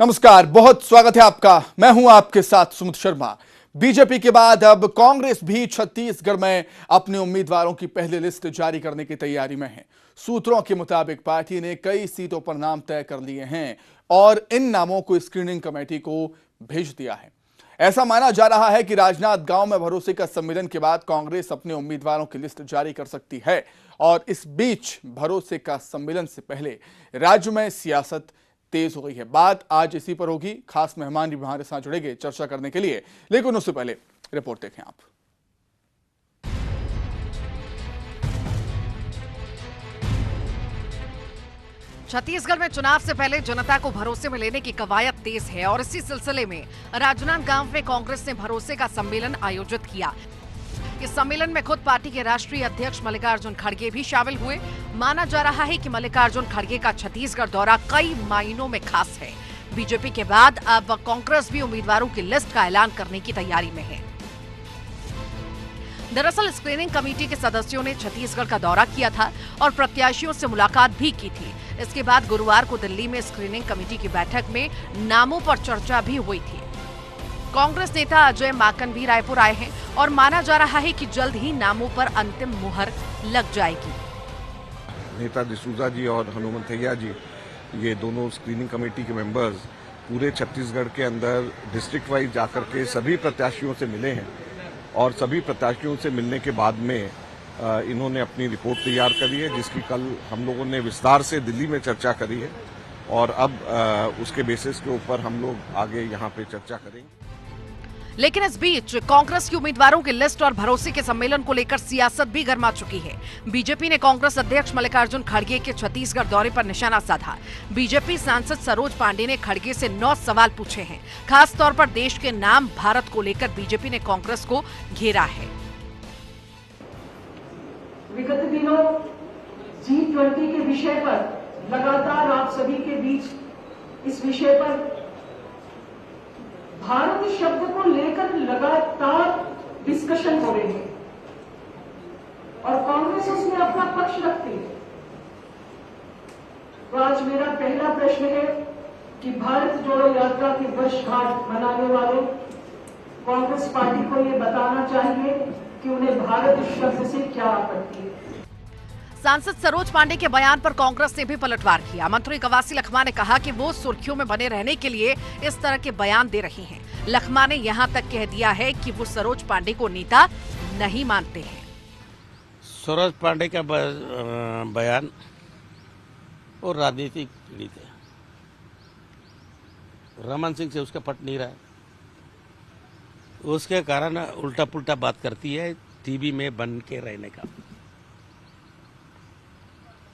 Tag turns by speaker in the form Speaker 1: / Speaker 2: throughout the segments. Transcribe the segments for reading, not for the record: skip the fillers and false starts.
Speaker 1: नमस्कार, बहुत स्वागत है आपका। मैं हूं आपके साथ सुमित शर्मा। बीजेपी के बाद अब कांग्रेस भी छत्तीसगढ़ में अपने उम्मीदवारों की पहली लिस्ट जारी करने की तैयारी में है। सूत्रों के मुताबिक पार्टी ने कई सीटों पर नाम तय कर लिए हैं और इन नामों को स्क्रीनिंग कमेटी को भेज दिया है। ऐसा माना जा रहा है कि राजनांदगांव में भरोसे का सम्मेलन के बाद कांग्रेस अपने उम्मीदवारों की लिस्ट जारी कर सकती है और इस बीच भरोसे का सम्मेलन से पहले राज्य में सियासत तेज हो गई है। बात आज इसी पर होगी। खास मेहमान भी हमारे साथ जुड़ेंगे चर्चा करने के लिए, लेकिन उससे पहले रिपोर्ट देखें आप।
Speaker 2: छत्तीसगढ़ में चुनाव से पहले जनता को भरोसे में लेने की कवायद तेज है और इसी सिलसिले में राजनांदगांव में कांग्रेस ने भरोसे का सम्मेलन आयोजित किया। इस सम्मेलन में खुद पार्टी के राष्ट्रीय अध्यक्ष मल्लिकार्जुन खड़गे भी शामिल हुए। माना जा रहा है कि मल्लिकार्जुन खड़गे का छत्तीसगढ़ दौरा कई मायनों में खास है। बीजेपी के बाद अब कांग्रेस भी उम्मीदवारों की लिस्ट का ऐलान करने की तैयारी में है। दरअसल स्क्रीनिंग कमेटी के सदस्यों ने छत्तीसगढ़ का दौरा किया था और प्रत्याशियों से मुलाकात भी की थी। इसके बाद गुरुवार को दिल्ली में स्क्रीनिंग कमेटी की बैठक में नामों पर चर्चा भी हुई थी। कांग्रेस नेता अजय माकन भी रायपुर आए हैं और माना जा रहा है कि जल्द ही नामों पर अंतिम मुहर लग जाएगी।
Speaker 3: नेता डिसूजा जी और हनुमंतैया जी, ये दोनों स्क्रीनिंग कमेटी के मेंबर्स पूरे छत्तीसगढ़ के अंदर डिस्ट्रिक्ट वाइज जाकर के सभी प्रत्याशियों से मिले हैं और सभी प्रत्याशियों से मिलने के बाद में इन्होंने अपनी रिपोर्ट तैयार करी है, जिसकी कल हम लोगों ने विस्तार से दिल्ली में चर्चा करी है और अब उसके बेसिस के ऊपर हम लोग आगे यहाँ पे चर्चा करेंगे।
Speaker 2: लेकिन इस बीच कांग्रेस की उम्मीदवारों की लिस्ट और भरोसे के सम्मेलन को लेकर सियासत भी गर्मा चुकी है। बीजेपी ने कांग्रेस अध्यक्ष मल्लिकार्जुन खड़गे के छत्तीसगढ़ दौरे पर निशाना साधा। बीजेपी सांसद सरोज पांडे ने खड़गे से 9 सवाल पूछे हैं। खास तौर पर देश के नाम भारत को लेकर बीजेपी ने कांग्रेस को घेरा है।
Speaker 4: विगत दिनों G20 के विषय पर लगातार आप सभी के बीच इस विषय पर भारत शब्द को लेकर लगातार डिस्कशन हो रही है और कांग्रेस उसमें अपना पक्ष रखती है। तो आज मेरा पहला प्रश्न है कि भारत जोड़ो यात्रा की वर्षगांठ मनाने वाले कांग्रेस पार्टी को ये बताना चाहिए कि उन्हें भारत शब्द से क्या आपत्ति है।
Speaker 2: सांसद सरोज पांडे के बयान पर कांग्रेस ने भी पलटवार किया। मंत्री कवासी लखमा ने कहा कि वो सुर्खियों में बने रहने के लिए इस तरह के बयान दे रही हैं। लखमा ने यहां तक कह दिया है कि वो सरोज पांडे को नेता नहीं मानते हैं।
Speaker 5: सरोज पांडे का बयान और राजनीतिक पीड़ित है। रमन सिंह से उसका पट नहीं रहा है, उसके कारण उल्टा पुल्टा बात करती है टीवी में बन के रहने का।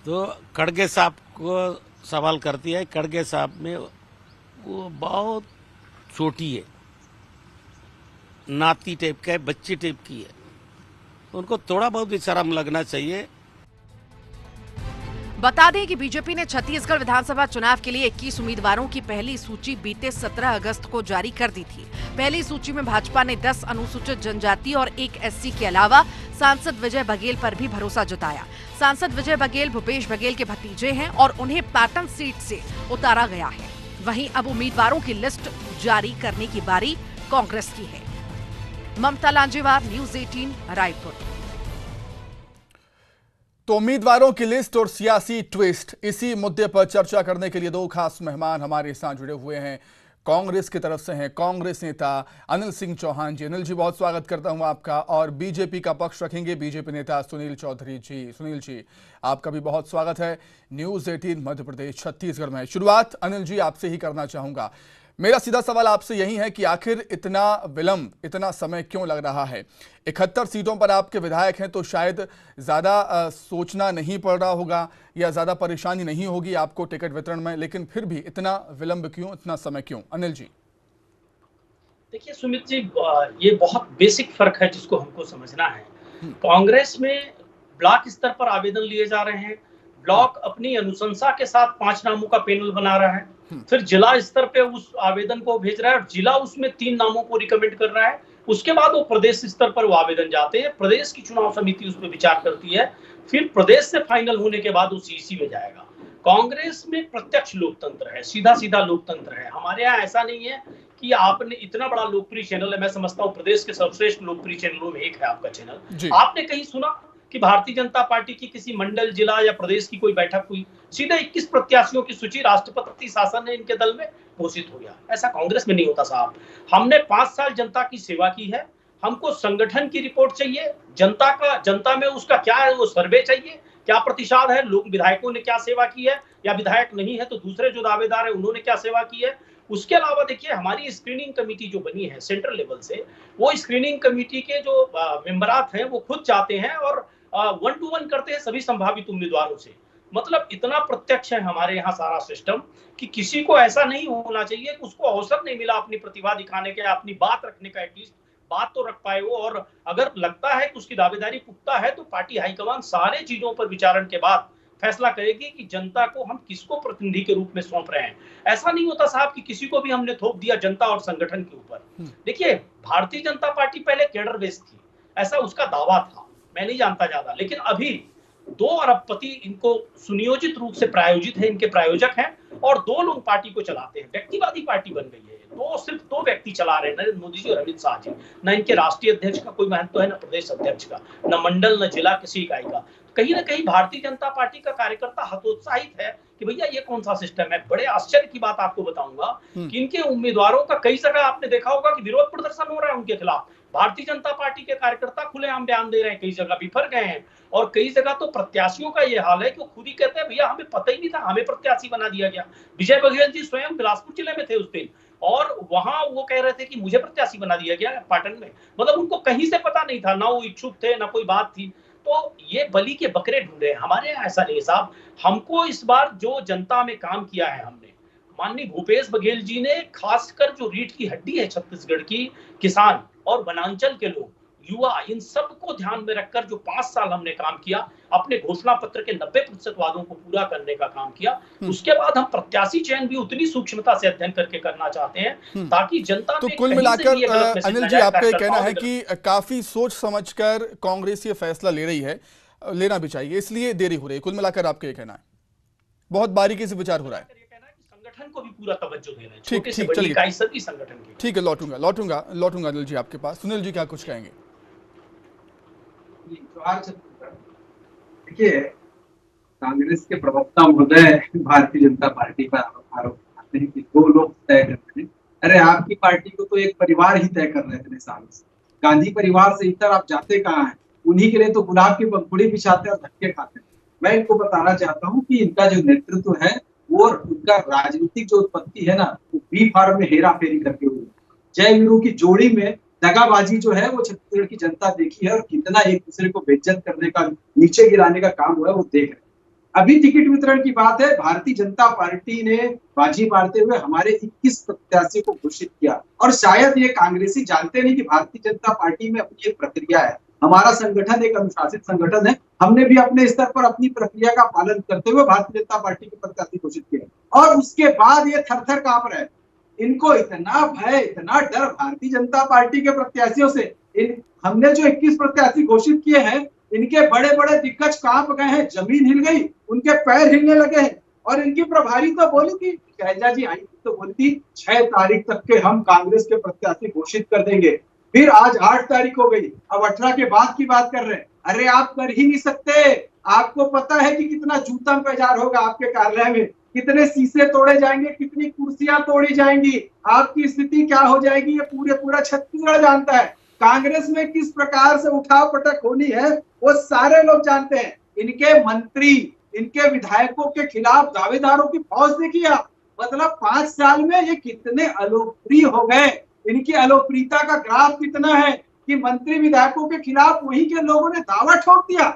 Speaker 5: तो खड़गे साहब को सवाल करती है। खड़गे साहब में वो बहुत छोटी है, नाती टाइप का है, बच्ची टाइप की है। उनको थोड़ा बहुत भी शर्म लगना चाहिए।
Speaker 2: बता दें कि बीजेपी ने छत्तीसगढ़ विधानसभा चुनाव के लिए 21 उम्मीदवारों की पहली सूची बीते 17 अगस्त को जारी कर दी थी। पहली सूची में भाजपा ने 10 अनुसूचित जनजाति और 1 SC के अलावा सांसद विजय बघेल पर भी भरोसा जताया। सांसद विजय बघेल भूपेश बघेल के भतीजे हैं और उन्हें पाटन सीट से उतारा गया है। वहीं अब उम्मीदवारों की लिस्ट जारी करने की बारी कांग्रेस की है। ममता लांजेवार, न्यूज़ 18, रायपुर।
Speaker 1: तो उम्मीदवारों की लिस्ट और सियासी ट्विस्ट, इसी मुद्दे पर चर्चा करने के लिए 2 खास मेहमान हमारे साथ जुड़े हुए हैं। कांग्रेस की तरफ से हैं कांग्रेस नेता अनिल सिंह चौहान जी। अनिल जी, बहुत स्वागत करता हूं आपका। और बीजेपी का पक्ष रखेंगे बीजेपी नेता सुनील चौधरी जी। सुनील जी, आपका भी बहुत स्वागत है न्यूज़ 18 मध्य प्रदेश छत्तीसगढ़ में। शुरुआत अनिल जी आपसे ही करना चाहूंगा। मेरा सीधा सवाल आपसे यही है कि आखिर इतना विलंब, इतना समय क्यों लग रहा है? 71 सीटों पर आपके विधायक हैं तो शायद ज़्यादा सोचना नहीं पड़ रहा होगा या ज़्यादा परेशानी नहीं होगी आपको टिकट वितरण में, लेकिन फिर भी इतना विलंब क्यों, इतना समय क्यों? अनिल जी।
Speaker 6: देखिए सुमित जी, ये बहुत बेसिक फर्क है जिसको हमको समझना है। कांग्रेस में ब्लॉक स्तर पर आवेदन लिए जा रहे हैं। ब्लॉक अपनी अनुशंसा के साथ 5 नामों का पैनल बना रहा है, फिर जिला स्तर पे उस आवेदन को भेज रहा है और जिला उसमें 3 नामों को रिकमेंड कर रहा है। उसके बाद वो प्रदेश स्तर पर वो आवेदन जाते हैं, प्रदेश की चुनाव समिति उस पर विचार करती है, फिर प्रदेश से फाइनल होने के बाद वो CEC में जाएगा। कांग्रेस में प्रत्यक्ष लोकतंत्र है, सीधा सीधा लोकतंत्र है। हमारे यहाँ ऐसा नहीं है कि आपने इतना बड़ा लोकप्रिय चैनल है, मैं समझता हूँ प्रदेश के सर्वश्रेष्ठ लोकप्रिय चैनलों में एक है आपका चैनल। आपने कहीं सुना कि भारतीय जनता पार्टी की किसी मंडल, जिला या प्रदेश की कोई बैठक हुई, सीधे 21 प्रत्याशियों की सूची राष्ट्रपति शासन ने इनके दल में घोषित हो गया? ऐसा कांग्रेस में नहीं होता साहब। हमने 5 साल जनता की सेवा की है, हमको संगठन की रिपोर्ट चाहिए, जनता में उसका क्या है वो सर्वे चाहिए, क्या प्रतिशत है, लोग विधायकों ने क्या सेवा की है, या विधायक नहीं है तो दूसरे जो दावेदार है उन्होंने क्या सेवा की है। उसके अलावा देखिए हमारी स्क्रीनिंग कमेटी जो बनी है सेंट्रल लेवल से, वो स्क्रीनिंग कमेटी के जो मेंबरात हैं वो खुद जाते हैं और 1 to 1 करते हैं सभी संभावित उम्मीदवारों से। मतलब इतना प्रत्यक्ष है हमारे यहाँ सारा सिस्टम कि किसी को ऐसा नहीं होना चाहिए कि उसको अवसर नहीं मिला अपनी प्रतिभा दिखाने का, अपनी बात रखने का, एटलीस्ट बात तो रख पाए वो। और अगर लगता है कि उसकी दावेदारी पुख्ता है तो पार्टी हाईकमान सारे चीजों पर विचारण के बाद फैसला करेगी कि जनता को हम किसको प्रतिनिधि के रूप में सौंप रहे हैं। ऐसा नहीं होता साहब कि किसी को भी हमने थोप दिया जनता और संगठन के ऊपर। देखिए भारतीय जनता पार्टी पहले कैडर बेस्ड थी, ऐसा उसका दावा था, मैं नहीं जानता ज्यादा, लेकिन अभी 2 अरबपति इनको सुनियोजित रूप से प्रायोजित है, इनके प्रायोजक हैं और 2 लोग पार्टी को चलाते हैं। व्यक्तिवादी पार्टी बन गई है, सिर्फ 2 व्यक्ति चला रहे हैं, नरेंद्र मोदी जी और अमित शाह जी। न इनके राष्ट्रीय अध्यक्ष का कोई महत्व है, न प्रदेश अध्यक्ष का, न मंडल, न जिला, किसी इकाई का। कहीं ना कहीं भारतीय जनता पार्टी का कार्यकर्ता हतोत्साहित है कि भैया ये कौन सा सिस्टम है। बड़े आश्चर्य की बात आपको बताऊंगा कि इनके उम्मीदवारों का कई जगह आपने देखा होगा कि विरोध प्रदर्शन हो रहा है उनके खिलाफ। भारतीय जनता पार्टी के कार्यकर्ता खुलेआम बयान दे रहे हैं, कई जगह बिफर गए हैं और कई जगह तो प्रत्याशियों का ये हाल है कि वो खुद ही कहते हैं भैया हमें पता ही नहीं था, हमें प्रत्याशी बना दिया गया। विजय बघेल जी स्वयं बिलासपुर जिले में थे उस दिन और वहां वो कह रहे थे कि मुझे प्रत्याशी बना दिया गया पाटन में। मतलब उनको कहीं से पता नहीं था, ना वो इच्छुक थे, ना कोई बात थी। तो ये बलि के बकरे ढूंढे। हमारे यहाँ ऐसा नहीं साहब। हमको इस बार जो जनता में काम किया है हमने, माननीय भूपेश बघेल जी ने खासकर जो रीढ़ की हड्डी है छत्तीसगढ़ की, किसान और वनांचल के लोग, युवा, इन सबको ध्यान में रखकर जो 5 साल हमने काम किया, अपने घोषणा पत्र के 90% वादों को पूरा करने का काम किया। उसके बाद हम प्रत्याशी चयन भी उतनी सूक्ष्मता से अध्ययन करके करना चाहते हैं ताकि जनता
Speaker 1: तो कुल मिलाकर अनिल जी आपका ये कहना है कि काफी सोच समझकर कांग्रेस ये फैसला ले रही है, लेना भी चाहिए, इसलिए देरी हो रही है। कुल मिलाकर आपका ये कहना है, बहुत बारीकी से विचार हो रहा है,
Speaker 6: संगठन को भी पूरा तवज्जो दे रहे हैं,
Speaker 1: ठीक ठीक, चलिए
Speaker 6: सभी संगठन की।
Speaker 1: ठीक है, लौटूंगा अनिल जी आपके पास। सुनील जी क्या कुछ कहेंगे?
Speaker 7: देखिए कांग्रेस के प्रवक्ता महोदय भारतीय जनता पार्टी पर आरोप लगाते हैं कि 2 लोग तय करते हैं। अरे आपकी पार्टी को तो एक परिवार ही तय कर रहे थे सालों से। गांधी परिवार से इतर आप जाते कहाँ हैं? उन्हीं के लिए तो गुलाब की पंखुड़ी बिछाते और धक्के खाते हैं। मैं इनको बताना चाहता हूँ कि इनका जो नेतृत्व है वो उनका राजनीतिक जो उत्पत्ति है ना, वो बी फार्म में हेरा फेरी करके हुई। जय वीरू की जोड़ी में दगाबाजी जो है वो छत्तीसगढ़ की जनता देखी है और कितना एक दूसरे को बेइज्जत करने का, नीचे गिराने का काम हुआ है वो देख रहे। अभी टिकट वितरण की बात है, भारतीय जनता पार्टी ने बाजी मारते हुए हमारे 21 प्रत्याशी को घोषित किया और शायद ये कांग्रेसी जानते नहीं कि भारतीय जनता पार्टी में अपनी एक प्रक्रिया है। हमारा संगठन एक अनुशासित संगठन है। हमने भी अपने स्तर पर अपनी प्रक्रिया का पालन करते हुए भारतीय जनता पार्टी के प्रत्याशी घोषित किए और उसके बाद ये थर-थर कांप रहे। इनको इतना भय, इतना डर भारतीय जनता पार्टी के प्रत्याशियों से। हमने जो 21 प्रत्याशी घोषित किए हैं, इनके बड़े बड़े दिग्गज कांप गए हैं, जमीन हिल गई, उनके पैर हिलने लगे हैं। और इनकी प्रभारी तो बोली थी, शैलजा जी आई तो बोली थी 6 तारीख तक के हम कांग्रेस के प्रत्याशी घोषित कर देंगे। फिर आज 8 तारीख हो गई, अब 18 के बाद की बात कर रहे हैं। अरे आप कर ही नहीं सकते। आपको पता है कि कितना जूता बाजार होगा आपके कार्यालय में, कितने शीशे तोड़े जाएंगे, कितनी कुर्सियां तोड़ी जाएंगी, आपकी स्थिति क्या हो जाएगी, ये पूरा छत्तीसगढ़ जानता है। कांग्रेस में किस प्रकार से उठाव पटक होनी है वो सारे लोग जानते हैं। इनके मंत्री, इनके विधायकों के खिलाफ दावेदारों की फौज देखिए आप। मतलब 5 साल में ये कितने अलोकप्रिय हो गए। इनकी अलोकप्रियता का ग्राफ कितना है कि मंत्री विधायकों के खिलाफ वहीं के लोगों ने दावा ठोक दिया।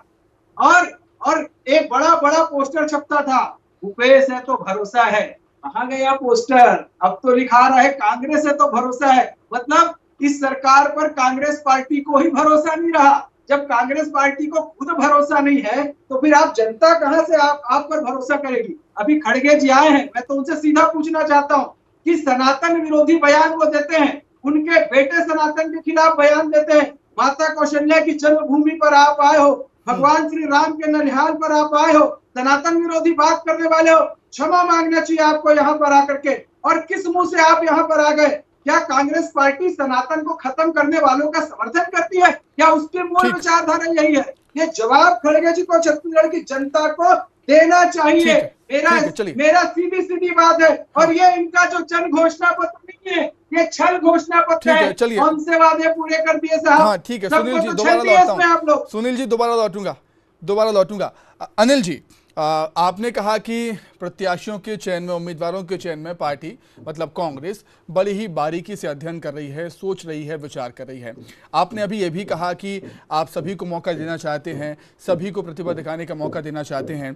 Speaker 7: और एक बड़ा पोस्टर छपता था, भूपेश है तो भरोसा है। कहां गया पोस्टर? अब तो लिखा रहा है कांग्रेस है तो भरोसा है। मतलब इस सरकार पर कांग्रेस पार्टी को ही भरोसा नहीं रहा। जब कांग्रेस पार्टी को खुद भरोसा नहीं है तो फिर आप जनता कहां से आप पर भरोसा करेगी? अभी खड़गे जी आए हैं, मैं तो उनसे सीधा पूछना चाहता हूं कि सनातन विरोधी बयान वो देते हैं, उनके बेटे सनातन के खिलाफ बयान देते हैं। माता कौशल्या की जन्मभूमि पर आप आए हो, भगवान श्री राम के ननिहाल पर आप आए हो, सनातन विरोधी बात करने वाले हो, क्षमा मांगना चाहिए आपको यहाँ पर आकर के। और किस मुंह से आप यहाँ पर आ गए? क्या कांग्रेस पार्टी सनातन को खत्म करने वालों का समर्थन करती है? क्या उसकी मूल विचारधारा यही है? ये जवाब खड़गे जी को, छत्तीसगढ़ की जनता को देना चाहिए। मेरा सीधी सीधी बात है। और ये इनका जो जन घोषणा पत्र नहीं है, ये छल घोषणा पत्र है। कौन से वादे पूरे कर दिए साहब?
Speaker 1: हाँ ठीक है सुनील जी, दोबारा लौटता हूं। सुनील जी दोबारा लौटूंगा। अनिल जी, आपने कहा कि प्रत्याशियों के चयन में, उम्मीदवारों के चयन में पार्टी मतलब कांग्रेस बड़ी ही बारीकी से अध्ययन कर रही है, सोच रही है, विचार कर रही है। आपने अभी ये भी कहा कि आप सभी को मौका देना चाहते हैं, सभी को प्रतिभा दिखाने का मौका देना चाहते हैं।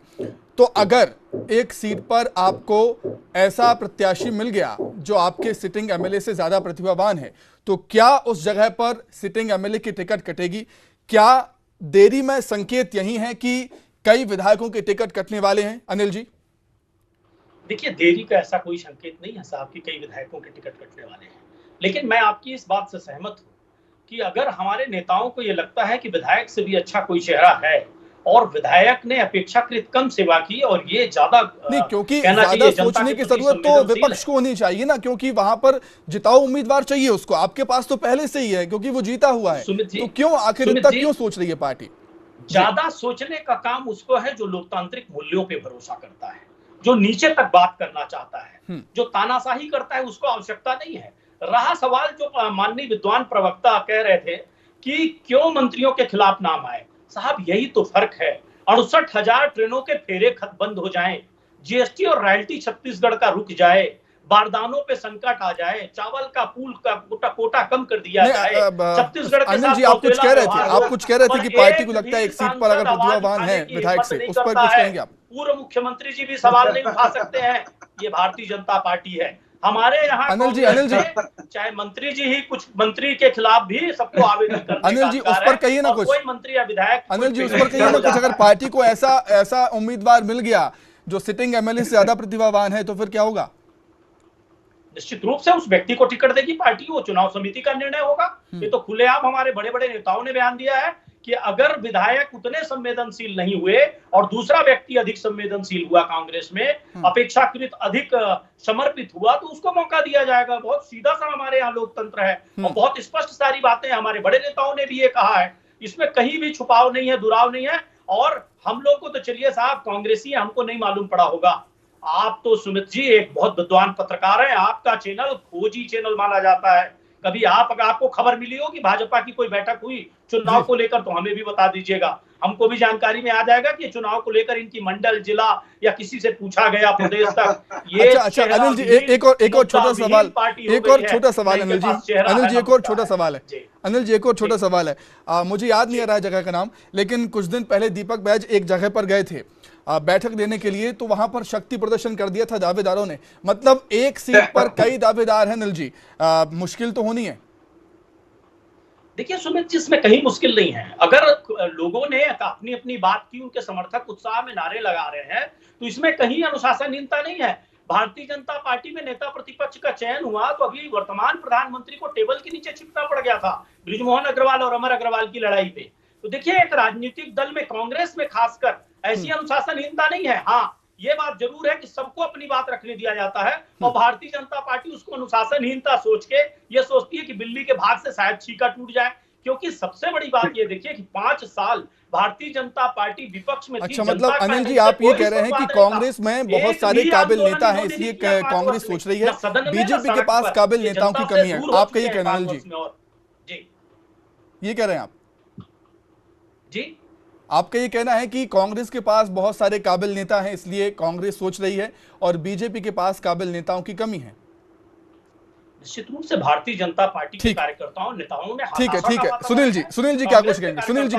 Speaker 1: तो अगर एक सीट पर आपको ऐसा प्रत्याशी मिल गया जो आपके सिटिंग एमएलए से ज्यादा प्रतिभावान है, तो क्या उस जगह पर सिटिंग एमएलए की टिकट कटेगी? क्या देरी में संकेत यही है कि कई विधायकों के टिकट कटने वाले हैं? अनिल जी,
Speaker 6: देखिए, देरी का ऐसा कोई संकेत नहीं है साहब कि कई विधायकों के टिकट कटने वाले हैं। लेकिन मैं आपकी इस बात से सहमत हूं कि अगर हमारे नेताओं को यह लगता है कि विधायक से भी अच्छा कोई चेहरा है और विधायक ने अपेक्षाकृत कम सेवा की और ये ज्यादा
Speaker 1: नहीं, क्योंकि ज्यादा सोचने की जरूरत तो विपक्ष को होनी चाहिए ना, क्योंकि वहां पर जिताऊ उम्मीदवार चाहिए उसको। आपके पास तो पहले से ही है क्योंकि वो जीता हुआ है, तो क्यों आखिर इतना क्यों सोच रही है पार्टी?
Speaker 6: ज्यादा सोचने का काम उसको है जो लोकतांत्रिक मूल्यों पे भरोसा करता है, जो नीचे तक बात करना चाहता है, जो तानाशाही करता है, उसको आवश्यकता नहीं है। रहा सवाल जो माननीय विद्वान प्रवक्ता कह रहे थे कि क्यों मंत्रियों के खिलाफ नाम आए, साहब यही तो फर्क है। 68,000 ट्रेनों के फेरे खत बंद हो जाएं, जीएसटी और रॉयल्टी छत्तीसगढ़ का रुक जाए, बारदानों पे संकट आ जाए, चावल का पूल का कोटा कम कर दिया जाए, छत्तीसगढ़ के साथ
Speaker 1: आप कुछ कह रहे थे कि पार्टी को लगता है एक सीट पर अगर प्रतिभावान है विधायक से, उस पर कुछ कहेंगे आप?
Speaker 6: पूर्व मुख्यमंत्री जी भी सवाल नहीं उठा सकते हैं। ये भारतीय जनता पार्टी है। हमारे यहाँ
Speaker 1: अनिल जी
Speaker 6: चाहे मंत्री जी ही, कुछ मंत्री के खिलाफ भी सबको आवेदन करने
Speaker 1: अनिल जी उस पर कहिए ना कुछ।
Speaker 6: कोई मंत्री या विधायक,
Speaker 1: अनिल जी उस पर कहिए ना कुछ। अगर पार्टी को ऐसा उम्मीदवार मिल गया जो सिटिंग एमएलए से ज्यादा प्रतिभावान है, तो फिर क्या होगा?
Speaker 6: निश्चित रूप से उस व्यक्ति को टिकट देगी पार्टी, वो चुनाव समिति का निर्णय होगा। ये तो खुलेआम हमारे बड़े बड़े नेताओं ने बयान दिया है कि अगर विधायक उतने संवेदनशील नहीं हुए और दूसरा व्यक्ति अधिक संवेदनशील हुआ, कांग्रेस में अपेक्षाकृत अधिक समर्पित हुआ, तो उसको मौका दिया जाएगा। बहुत सीधा सा हमारे यहाँ लोकतंत्र है और बहुत स्पष्ट सारी बातें हमारे बड़े नेताओं ने भी ये कहा है। इसमें कहीं भी छुपाव नहीं है, दुराव नहीं है। और हम लोग को तो चलिए साहब, कांग्रेसी हमको नहीं मालूम पड़ा होगा। आप तो सुमित जी एक बहुत विद्वान पत्रकार है, आपका चैनल खोजी चैनल माना जाता है। कभी आपको खबर मिली हो कि भाजपा की कोई बैठक हुई चुनाव को लेकर, तो हमें भी बता दीजिएगा। हमको भी जानकारी में आ जाएगा कि चुनाव को लेकर इनकी मंडल, जिला या किसी से पूछा गया प्रदेश तक। ये
Speaker 1: अच्छा अनिल जी, एक और छोटा सवाल, एक और छोटा सवाल अनिल जी, एक और छोटा सवाल है अनिल जी, एक और छोटा सवाल है। मुझे याद नहीं आ रहा है जगह का नाम, लेकिन कुछ दिन पहले दीपक बैज एक जगह पर गए थे बैठक देने के लिए, तो वहां पर शक्ति प्रदर्शन कर दिया था दावेदारों ने। मतलब एक सीट पर कई दावेदार हैं अनिल जी, मुश्किल तो होनी है।
Speaker 6: देखिए सुमित जी, इसमें कहीं मुश्किल नहीं है। अगर लोगों ने अपनी अपनी बात की, उनके समर्थक उत्साह में नारे लगा रहे हैं, तो इसमें कहीं अनुशासनहीनता नहीं है। भारतीय जनता पार्टी में नेता प्रतिपक्ष का चयन हुआ तो अभी वर्तमान प्रधानमंत्री को टेबल के नीचे छिपना पड़ गया था बृजमोहन अग्रवाल और अमर अग्रवाल की लड़ाई पे। तो देखिए, एक राजनीतिक दल में, कांग्रेस में खासकर, ऐसी अनुशासनहीनता नहीं है। हाँ, ये बात जरूर है कि सबको अपनी बात रखने दिया जाता है और भारतीय जनता पार्टी उसको अनुशासनहीनता सोच के ये सोचती है कि बिल्ली के भाग से शायद छीका टूट जाए। क्योंकि सबसे बड़ी बात ये देखिए कि 5 साल भारतीय जनता पार्टी विपक्ष में थी।
Speaker 1: अच्छा, मतलब अनिल जी आप ये कह रहे हैं कि कांग्रेस में बहुत सारे काबिल नेता हैं, इसलिए कांग्रेस सोच रही है बीजेपी के पास काबिल नेताओं की कमी है। आपका ये कहना है अनिल जी, ये कह रहे हैं आप
Speaker 6: जी?
Speaker 1: आपका ये कहना है कि कांग्रेस के पास बहुत सारे काबिल नेता हैं, इसलिए कांग्रेस सोच रही है, और बीजेपी के पास काबिल नेताओं की कमी है।
Speaker 6: निश्चित रूप से भारतीय जनता पार्टी के कार्यकर्ताओं, नेताओं में
Speaker 1: ठीक है सुनील जी क्या कुछ कहेंगे? सुनील जी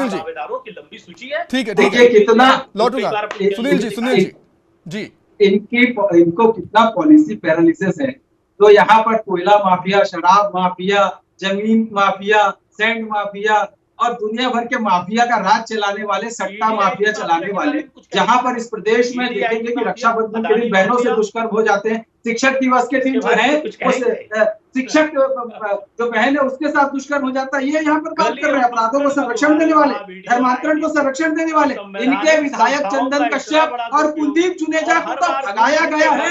Speaker 6: दावेदारों की लंबी सूची है।
Speaker 1: ठीक है
Speaker 7: कितना
Speaker 1: लौटूंगा सुनील जी
Speaker 7: इनको कितना पॉलिसी पैरालिसिस है। तो यहाँ पर कोयला माफिया, शराब माफिया, जमीन माफिया, सैंड माफिया और दुनिया भर के माफिया का राज चलाने वाले, सट्टा माफिया चलाने वाले, जहां पर इस प्रदेश में देखेंगे कि रक्षाबंधन के दिन बहनों से दुष्कर्म हो जाते हैं, शिक्षक दिवस के दिन जो है शिक्षक जो बहन है उसके साथ दुष्कर्म हो जाता है। ये यहाँ पर बात कर रहे हैं अपराधों को संरक्षण देने वाले, धर्मांतरण को संरक्षण देने वाले इनके विधायक चंदन कश्यप और कुलदीप जुनेजा को तो भगाया गया है,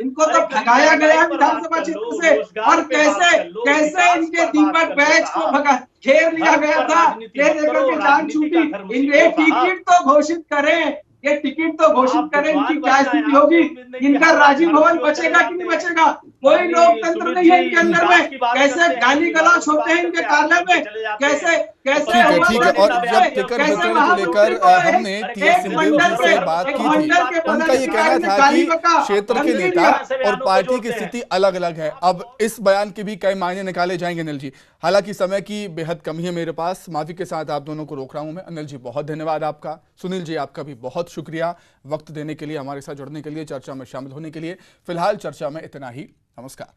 Speaker 7: इनको तो भगाया गया है विधानसभा क्षेत्र से। और कैसे कैसे इनके दीपक बैच को भगा घेर लिया गया था, ये लेकर के जान छूटी। इनके टिकट तो घोषित करें, ये टिकट तो घोषित करें, इनकी क्या स्थिति होगी, इनका राजीव भवन बचेगा कि नहीं बचेगा? कोई लोकतंत्र नहीं है इनके अंदर में। कैसे गाली गलौज होते हैं इनके कार्यालय में, कैसे कैसे
Speaker 1: ठीक है। और जब टिकट वितरण को लेकर हमने टीएस सिंहदेव जी से बात की थी, उनका ये कहना था कि क्षेत्र के नेता और पार्टी की स्थिति अलग अलग है। अब इस बयान के भी कई मायने निकाले जाएंगे अनिल जी। हालांकि समय की बेहद कमी है मेरे पास, माफी के साथ आप दोनों को रोक रहा हूं मैं। अनिल जी बहुत धन्यवाद आपका, सुनील जी आपका भी बहुत शुक्रिया वक्त देने के लिए, हमारे साथ जुड़ने के लिए, चर्चा में शामिल होने के लिए। फिलहाल चर्चा में इतना ही, नमस्कार।